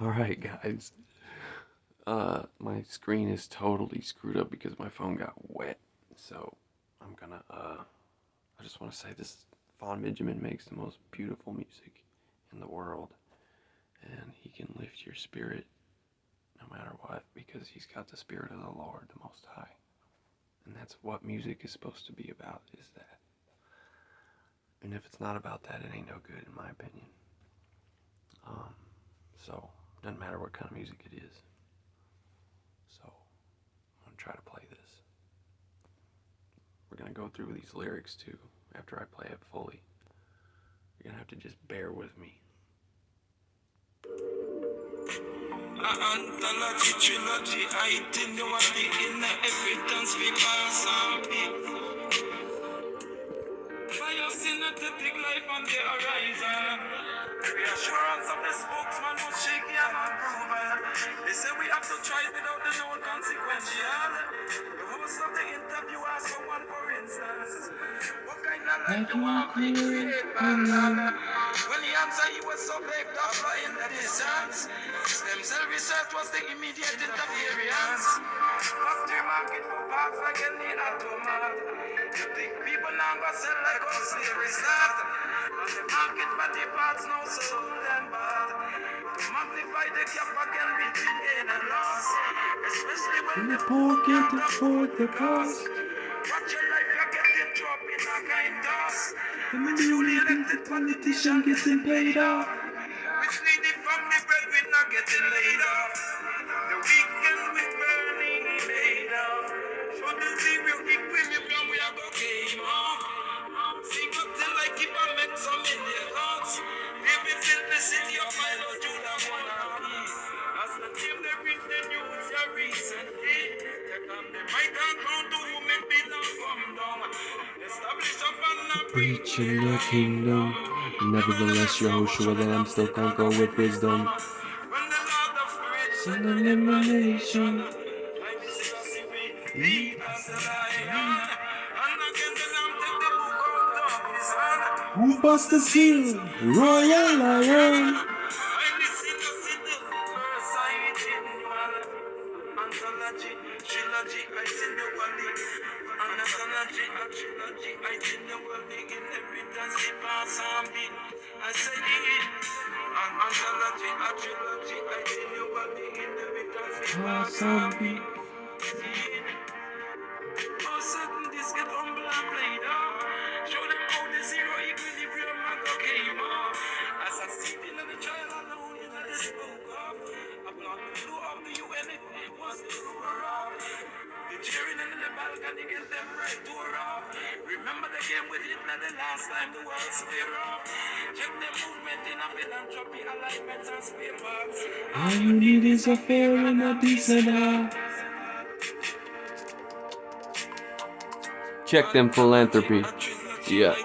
Alright, guys. My screen is totally screwed up because my phone got wet. So, I'm gonna, I just want to say this Vaughn Benjamin makes the most beautiful music in the world. And he can lift your spirit no matter what because he's got the spirit of the Lord, the Most High. And that's what music is supposed to be about, is that. And if it's not about that, it ain't no good, in my opinion. So, doesn't matter what kind of music it is. So, I'm gonna try to play this. We're gonna go through these lyrics too, after I play it fully. You're gonna have to just bear with me. Anthology, trilogy, itinerary in the evidence we pass on people. Biosynthetic life on the horizon. Reassurance of the spokesman was shaky and approval. They say we have to try it without the known consequential. The host of the interview asked someone, for instance, what kind of life you want to create, man? When the answer he was so vague, in the distance. Stem cell research was the immediate interference. Factory market for parts like any automat. You think people now go sell like us slavery start? And the market for the parts now sold and bought. To magnify the gap again between gain and loss. Especially when the poor can't afford the cost. Watch your life, you're getting dropped in a kind toss. The newly elected politician getting paid off. Which needy family bread we're not getting laid off. The weekend we burning laid off. Show the zero equilibrium we are going game off. See got till I keep on make some Indian thoughts. Baby fill the city of my Lord Judah monarchy. As the team they reach the news here recently. Take on the mic and crown to whom it belongs come down. Establish up and Preaching the kingdom. Nevertheless, Yahushua, that I'm still gonna go with wisdom. Son of elimination. Who bust the seal? Royal Lion. Anthology, trilogy, itinerary. Anthology, trilogy, itinerary. In evidence, we pass on beat. I say it. Anthology, trilogy, itinerary. In evidence, we pass on beat. Oh, certain this get humble and played up. Show them how the zero equilibrium and go came up. As I see in the trial alone, you know they spoke up. Upon the floor of the UN, it was the roar up. The cheering in the balcony get them right to off. Remember the game we did not the last time the world square off. Check the movement in a philanthropy, alignments and spare parts. All you need is a fair and a decent heart. Check them philanthropy. Yeah.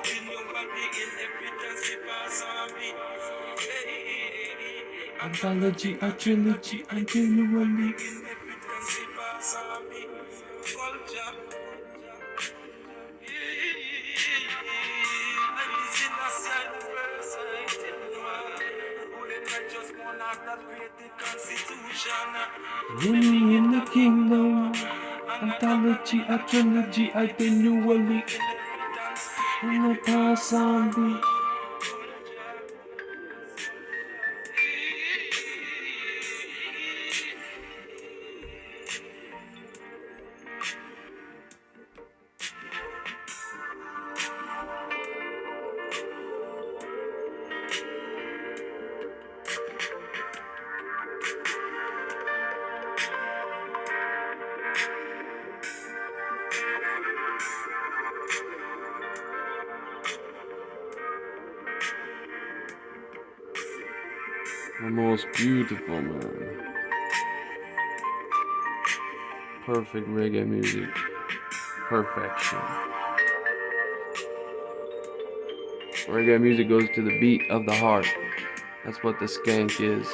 Anthology, a trilogy, itinerary. Winning in the kingdom. Anthology, a trilogy, itinerary. In the past zombie. The most beautiful, man. Perfect reggae music. Perfection. Reggae music goes to the beat of the heart. That's what the skank is.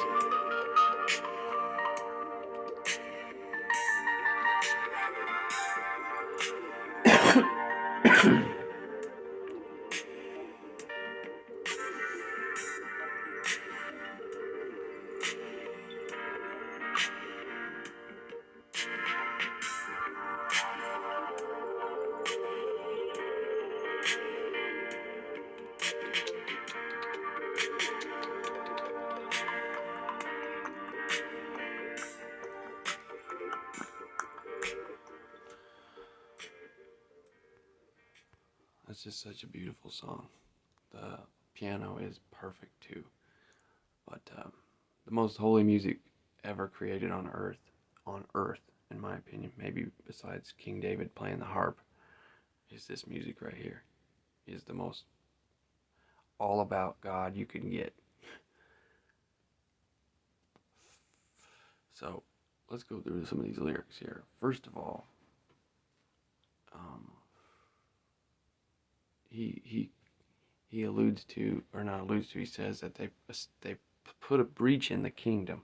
That's just such a beautiful song. The piano is perfect too. But the most holy music ever created on earth, in my opinion, maybe besides King David playing the harp, is this music right here. Is the most all about God you can get. So let's go through some of these lyrics here. First of all, he alludes to, or not alludes to, he says that they put a breach in the kingdom.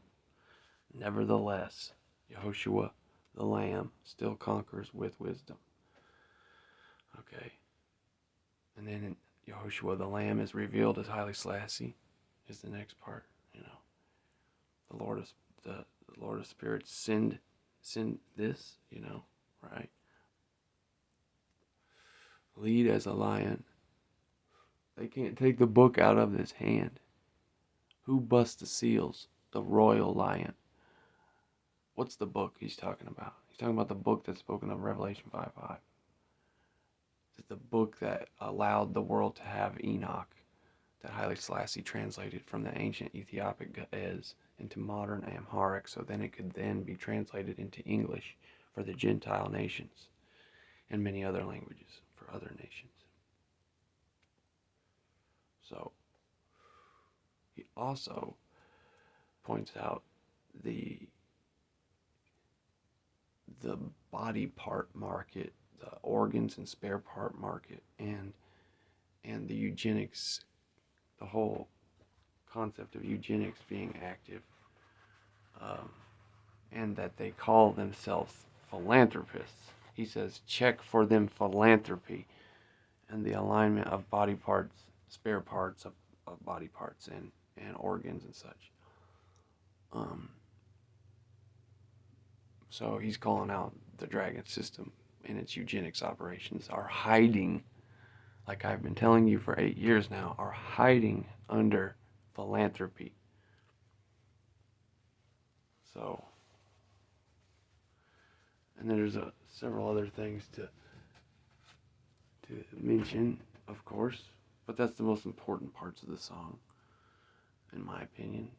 Nevertheless, Yehoshua, the Lamb, still conquers with wisdom. Okay. And then in Yehoshua, the Lamb is revealed as highly Selassie, is the next part. You know, the Lord of Spirits send this. You know, right? Lead as a lion. They can't take the book out of his hand. Who busts the seals? The royal lion. What's the book he's talking about? He's talking about the book that's spoken of Revelation 5:5. It's the book that allowed the world to have Enoch, that Haile Selassie translated from the ancient Ethiopic Ge'ez into modern Amharic, so then it could then be translated into English for the Gentile nations and many other languages for other nations. So he also points out the body part market, the organs and spare part market, and the eugenics, the whole concept of eugenics being active, and that they call themselves philanthropists. He says, check for them philanthropy and the alignment of body parts, spare parts of body parts and organs and such. So he's calling out the Dragon system and its eugenics operations are hiding, like I've been telling you for 8 years now, are hiding under philanthropy. So, and there's several other things to mention, of course, but that's the most important parts of the song, in my opinion.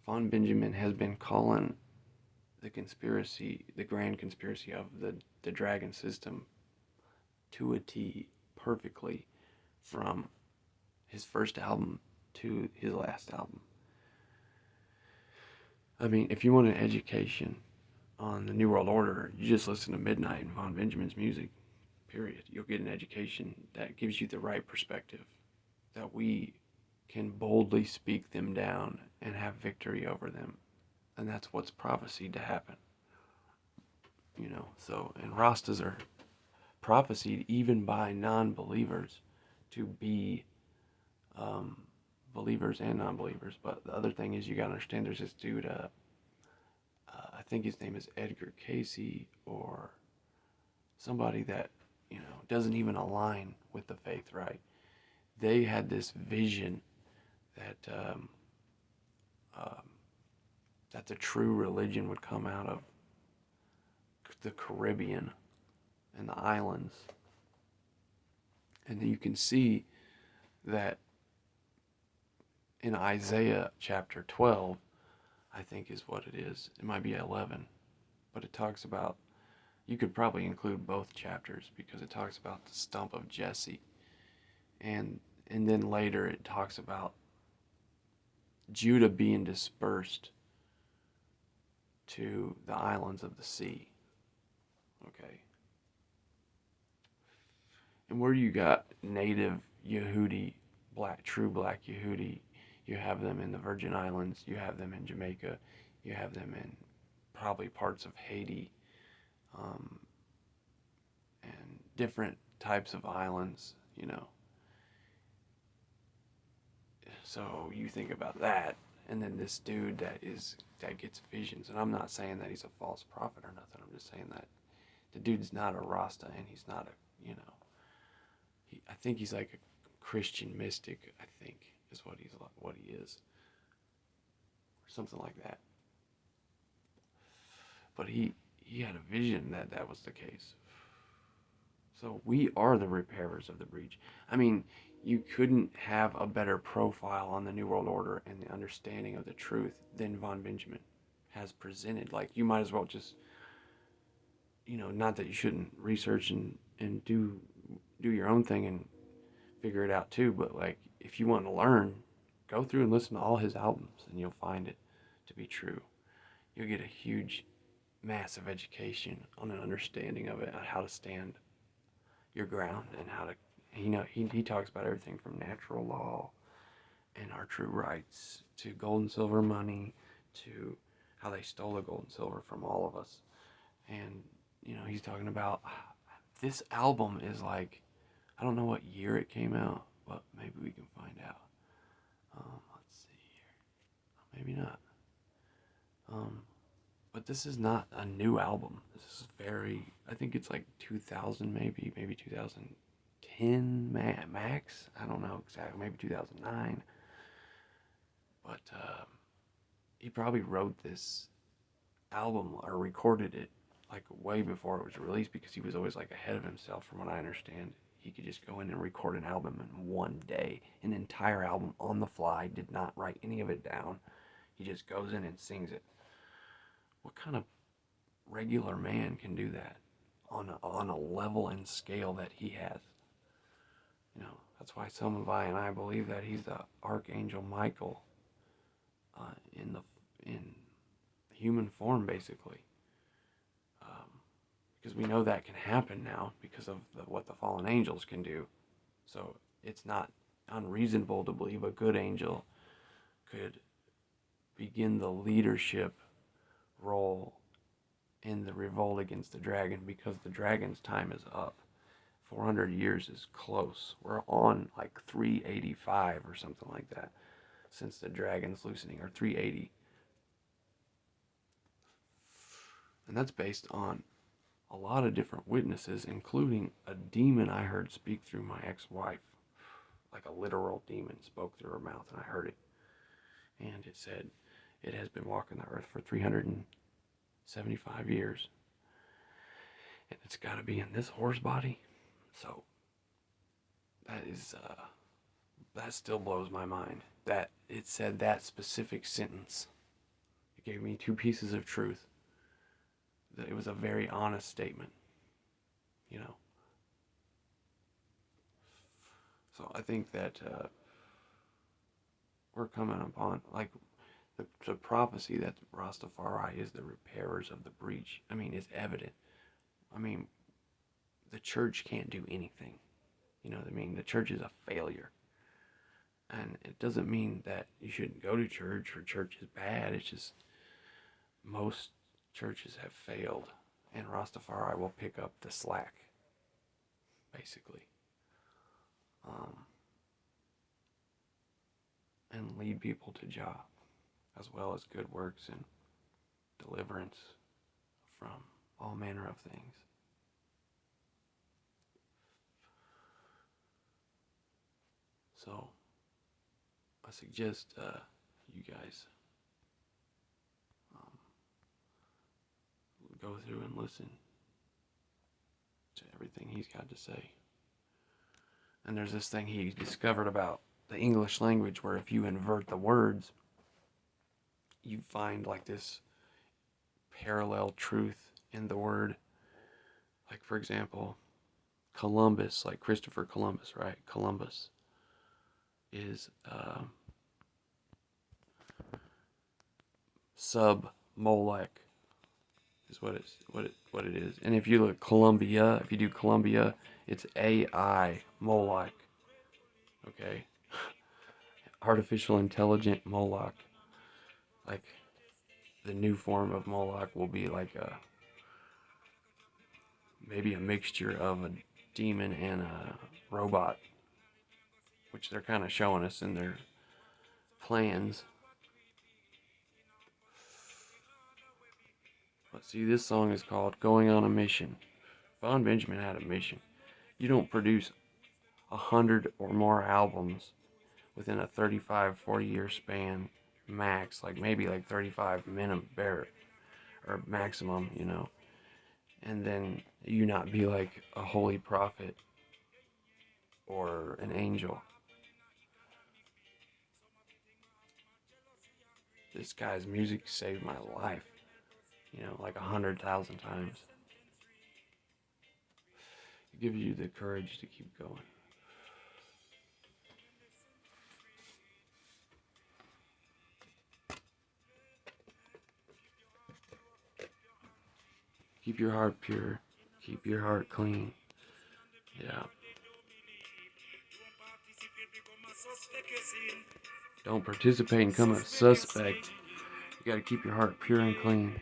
Von Benjamin has been calling the conspiracy, the grand conspiracy of the Dragon system to a T perfectly from his first album to his last album. I mean, if you want an education on the New World Order, you just listen to Midnight and Von Benjamin's music, period. You'll get an education that gives you the right perspective, that we can boldly speak them down and have victory over them. And that's what's prophesied to happen. You know, so, and Rastas are prophesied even by non-believers to be believers and non-believers. But the other thing is, you gotta understand, there's this dude, I think his name is Edgar Casey, or somebody that, you know, doesn't even align with the faith, right? They had this vision that that the true religion would come out of the Caribbean and the islands. And you can see that in Isaiah chapter 12, I think is what it is. It might be 11, but it talks about, you could probably include both chapters because it talks about the stump of Jesse. And then later it talks about Judah being dispersed to the islands of the sea. Okay. And where you got native Yehudi, true black Yehudi, you have them in the Virgin Islands, you have them in Jamaica, you have them in probably parts of Haiti, and different types of islands, you know. So you think about that, and then this dude that gets visions, and I'm not saying that he's a false prophet or nothing. I'm just saying that the dude's not a Rasta, and he's not a, you know, I think he's like a Christian mystic, I think is what he is, or something like that. But he had a vision that was the case. So we are the repairers of the breach. I mean, you couldn't have a better profile on the New World Order and the understanding of the truth than Von Benjamin has presented. Like, you might as well just, not that you shouldn't research and do your own thing and figure it out too, but like, if you want to learn, go through and listen to all his albums and you'll find it to be true. You'll get a huge, massive education on an understanding of it, on how to stand your ground and how to, he talks about everything from natural law and our true rights to gold and silver money to how they stole the gold and silver from all of us. And, he's talking about this album is like, I don't know what year it came out, but maybe we can find out. Let's see here. Maybe not. But this is not a new album. This is I think it's like 2000 maybe 2010 max. I don't know exactly, maybe 2009. But he probably wrote this album or recorded it like way before it was released because he was always like ahead of himself from what I understand. He could just go in and record an album in one day, an entire album on the fly, did not write any of it down. He just goes in and sings it. What kind of regular man can do that on a level and scale that he has? That's why some of I believe that he's the Archangel Michael in human form, basically. Because we know that can happen now because of what the fallen angels can do. So it's not unreasonable to believe a good angel could begin the leadership role in the revolt against the dragon, because the dragon's time is up. 400 years is close. We're on like 385 or something like that since the dragon's loosening, or 380. And that's based on a lot of different witnesses, including a demon I heard speak through my ex-wife. Like a literal demon spoke through her mouth, and I heard it. And it said it has been walking the earth for 375 years. And it's got to be in this horse body. So that still blows my mind. That it said that specific sentence. It gave me two pieces of truth. It was a very honest statement, So I think that we're coming upon, like, the prophecy that Rastafari is the repairers of the breach. I mean, it's evident. I mean, the church can't do anything. You know what I mean? The church is a failure. And it doesn't mean that you shouldn't go to church or church is bad. It's just most churches have failed, and Rastafari will pick up the slack, basically, and lead people to Jah, as well as good works and deliverance from all manner of things. So I suggest you guys go through and listen to everything he's got to say. And there's this thing he discovered about the English language where if you invert the words, you find like this parallel truth in the word. Like, for example, Columbus, like Christopher Columbus, right? Columbus is sub-Molech is what it is. And if you look Columbia, if you do Columbia, it's AI Moloch. Okay? Artificial intelligent Moloch. Like, the new form of Moloch will be like maybe a mixture of a demon and a robot, which they're kind of showing us in their plans. But see, this song is called Going on a Mission. Vaughn Benjamin had a mission. You don't produce 100 or more albums within a 35, 40 year span max, like maybe like 35 minimum bare or maximum, and then you not be like a holy prophet or an angel. This guy's music saved my life, like 100,000 times. It gives you the courage to keep going. Keep your heart pure. Keep your heart clean. Yeah. Don't participate and become a suspect. You gotta keep your heart pure and clean.